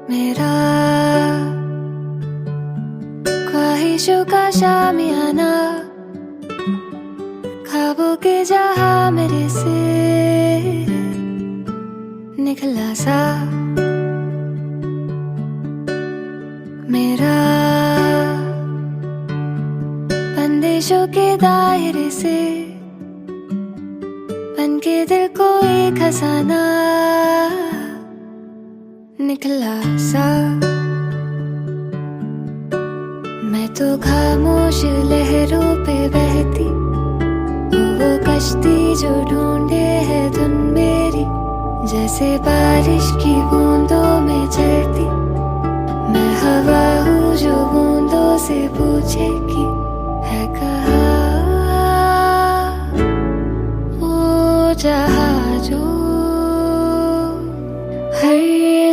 मेरा ख्वाहिशों का शामियाना, ख्वाबों के जहां मेरे से निकला सा। मेरा बंदिशों के दायरे से बन के दिल को एक खजाना निकला सा। मैं तो खामोश लहरों पे बहती हूँ, वो कश्ती जो ढूंढे है धुन मेरी, जैसे बारिश की बूंदों में चलती। मैं हवा हूँ जो बूंदों से पूछे कि है कहाँ वो जहाँ जो हर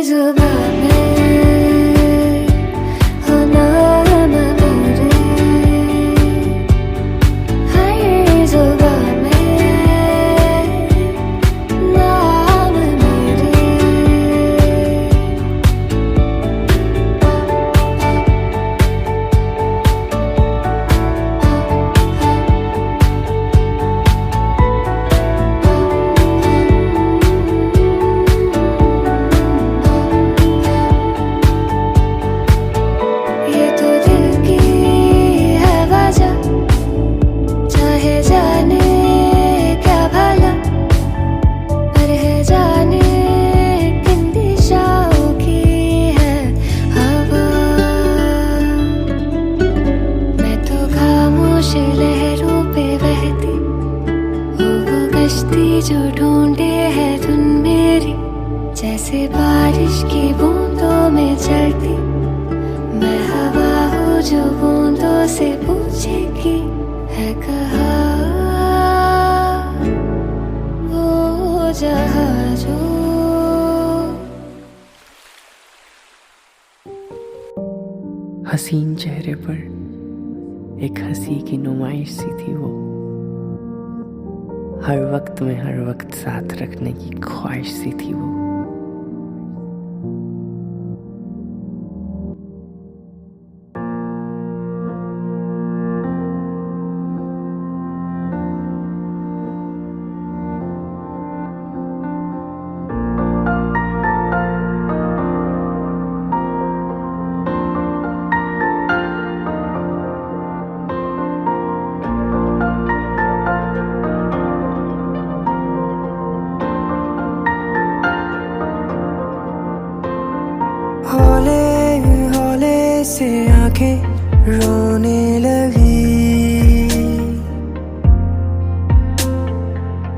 जुबां में हो नाम मेरे, हर जुबां में नाम मेरे। ये तो दिल की है वजह, चाहे जाने क्या भला, पर है जाने किन दिशाओं की है हवा। मैं तो खामोश लहरों पे बहती हूँ, वो कश्ती जो ढूंढे है धुन मेरी, जैसे बारिश की बूंदों में चलती। मैं हवा हूँ जो बूंदों से पूछे कि है कहाँ वो जहाँ जो। हसीन चेहरे पर एक हंसी की नुमाइश सी थी वो, हर वक्त में हर वक्त साथ रखने की ख्वाहिश सी थी वो। हौले हौले से आंखें रोने लगी,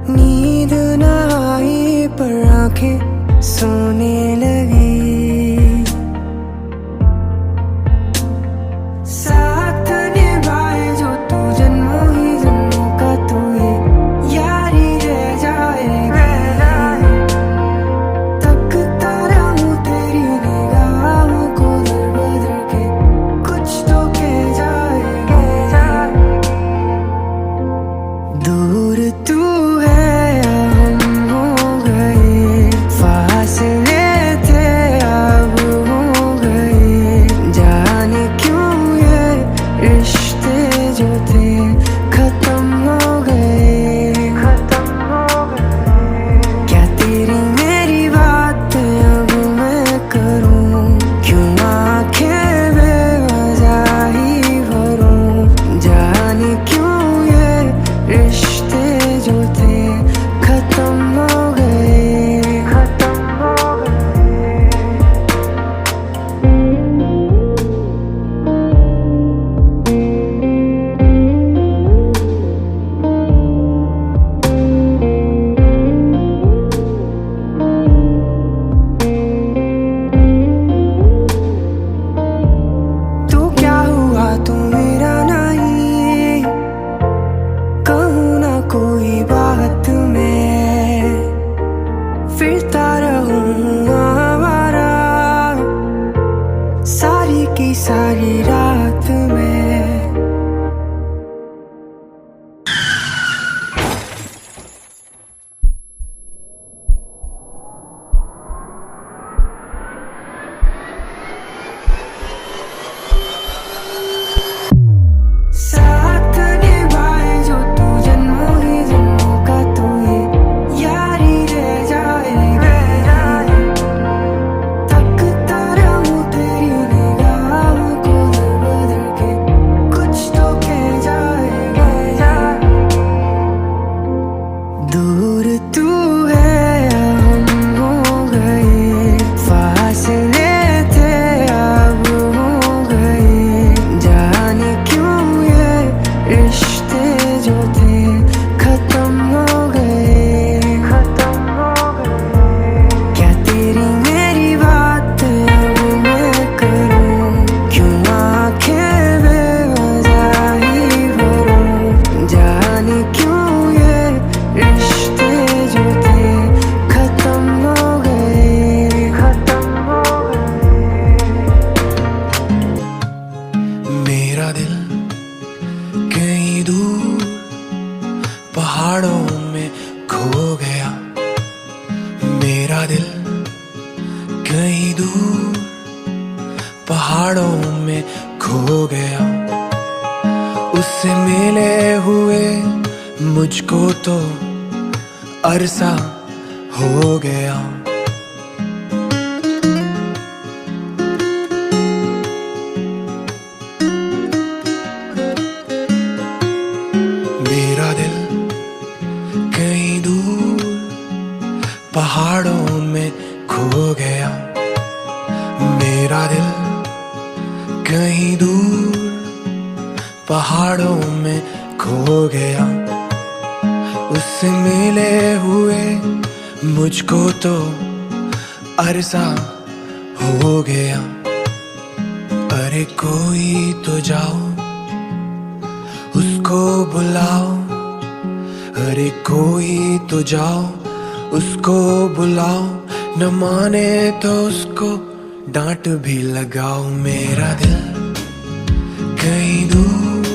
नींद न आई पर आंखें सोने लगी। साथ निभाए जो तू जन्मों ही जन्मों का, तू ये यारी रह जाएगा। तकता रहूं तेरी निगाहों को दर बदर के, कुछ तो कह जाएगा। दूर तू है या हम हो गए, फासले थे पहाड़ों में खो गया मेरा दिल कहीं दूर पहाड़ों में खो गया उससे मिले हुए मुझको तो अरसा हो गया मेरा दिल कहीं दूर पहाड़ों में खो गया मेरा दिल कहीं दूर पहाड़ों में खो गया उससे मिले हुए मुझको तो अरसा हो गया अरे कोई तो जाओ उसको बुलाओ अरे कोई तो जाओ उसको बुलाओ न माने तो उसको डांट भी लगाओ मेरा दिल कहीं दूर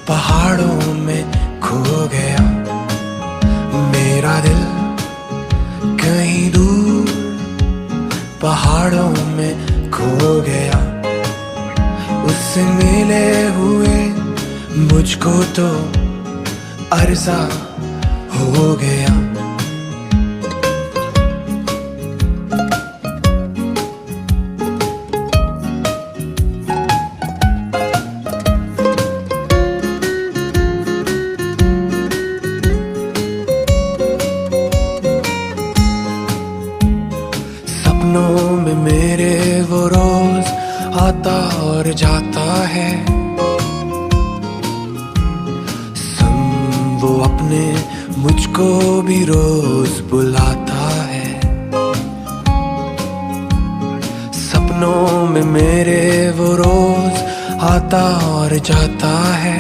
पहाड़ों में खो गया मेरा दिल कहीं दूर पहाड़ों में खो गया उससे मिले हुए मुझको तो अरसा हो गया सपनों में मेरे वो रोज आता और जाता है संग वो अपने मुझको भी रोज बुलाता है सपनों में मेरे वो रोज आता और जाता है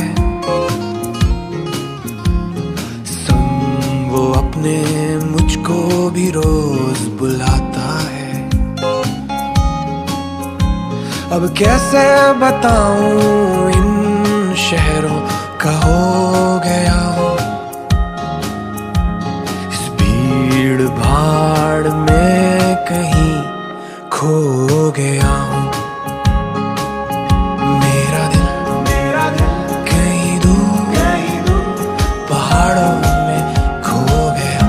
संग वो अपने मुझको भी रोज बुलाता है अब कैसे बताऊं इन शहरों का हो गया हूँ इस भीड़ भाड़ में कहीं खो गया हूँ मेरा दिल कहीं दूर पहाड़ों में खो गया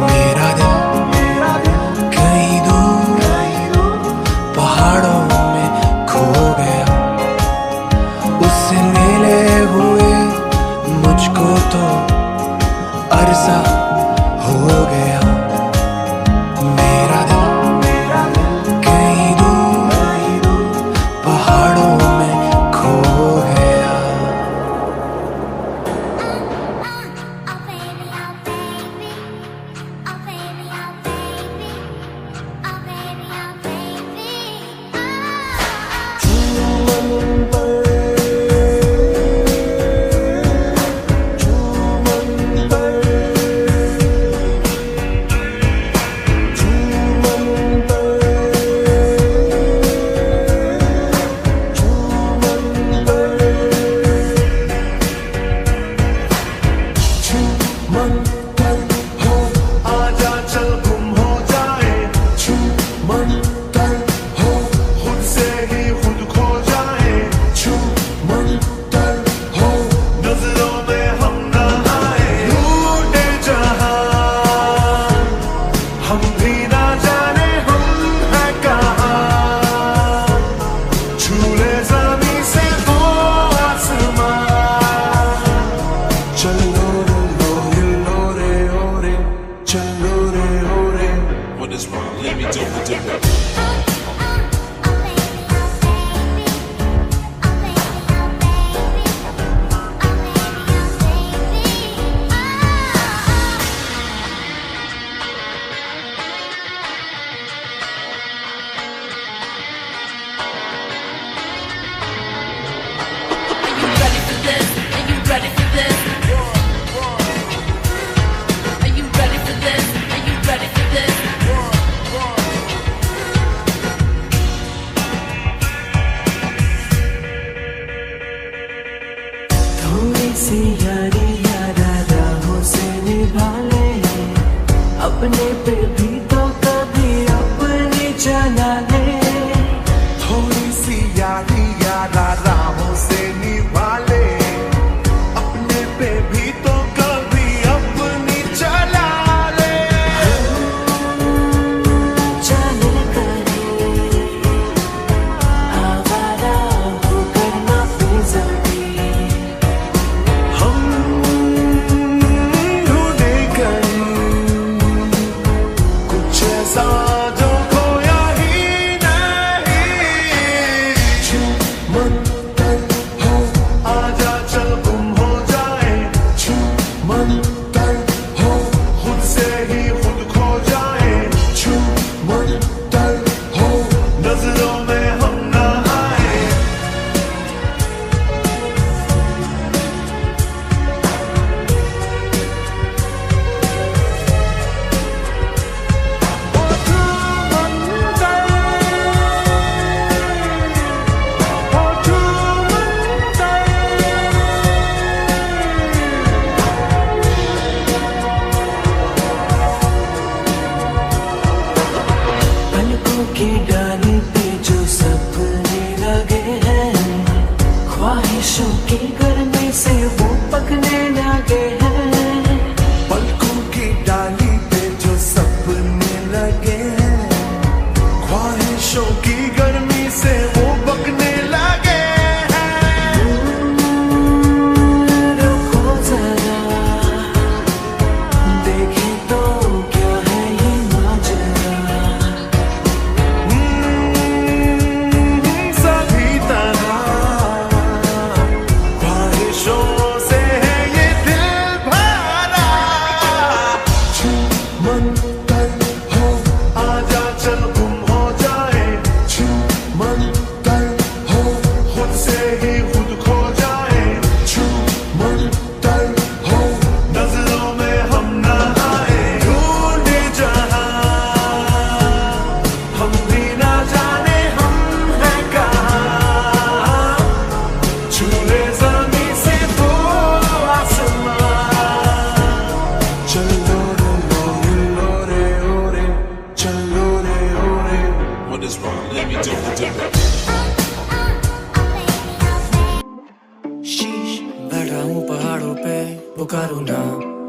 मेरा दिल कहीं दूर पहाड़ों में खो गया उससे मिले हुए मुझको तो अरसा हो गया मेरा दिल कहीं दूर पहाड़ों में खो गया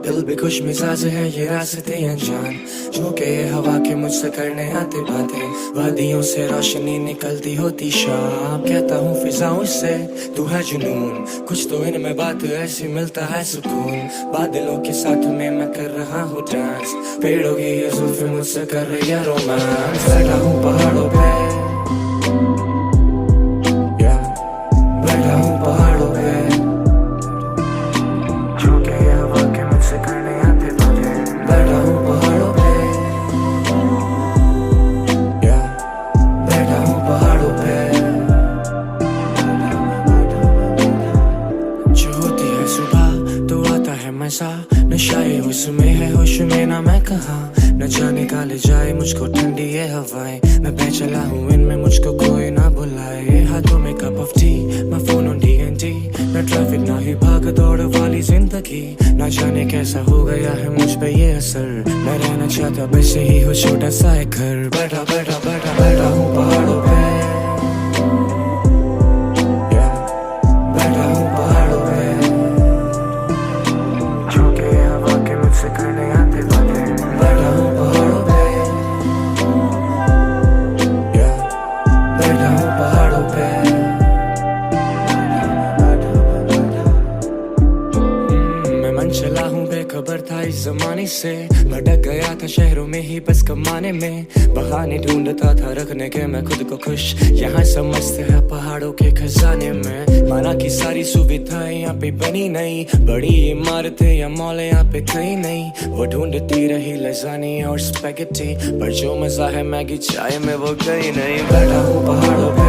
दिल भी खुश मिजाज है ये रास्ते अनजान, जो के ये हवा के मुझसे करने आते बातें। वादियों से रोशनी निकलती होती शाम, कहता हूँ फिजाओं से तू है जुनून, कुछ तो इनमें बात ऐसी मिलता है सुकून। बादलों के साथ में मैं कर रहा हूँ डांस, पेड़ों की ये जुल्फें मुझसे कर रही है रोमांस। बैठा हूँ पहाड़ों पे, बैठा हूँ पहाड़ों पे, जो के ये हवा के मुझसे करने आते बातें। बैठा हूँ पहाड़ों पे, बैठा हूँ पहाड़ों पे। जो होती है सुबह तो आता है मजा, नशाए उसमें है होश में ना मैं कहा, न जाने का ले जाए मुझको ठंडी ये हवाएं। मैं पे चला हूँ इनमें मुझको कोई ना बुलाए, हाथों में कप ऑफ टी, मैं फोन ऑन D&D, न ट्रैफिक ना ही भाग दौड़ वाली जिंदगी। ना जाने कैसा हो गया है मुझ पे ये असर, मैं रहना चाहता वैसे ही हो छोटा सा एक घर। बैठा बैठा बैठा बैठा हूँ पहाड़ों पे, बैठा हूँ पहाड़ों पे, जो के ये हवा के मुझसे करने आते बातें। बैठा हूँ पहाड़ों पे, बैठा हूँ पहाड़ों पे। मैं मन चला हूँ बेखबर था इस जमाने से, भटक गया था शहरों में ही बस कमाने में, बहाने ढूंढता था रखने के मैं खुद को खुश। यहाँ समझते हैं पहाड़ों के खजाने में, माना की सारी सुविधाएं यहाँ पे बनी नहीं, बड़ी इमारतें या मॉल यहाँ पे कहीं नहीं। वो ढूंढती रही लजानी और स्पैगेटी, पर जो मजा है मैगी चाय में वो कहीं नहीं। बैठा हूँ पहाड़ों पे,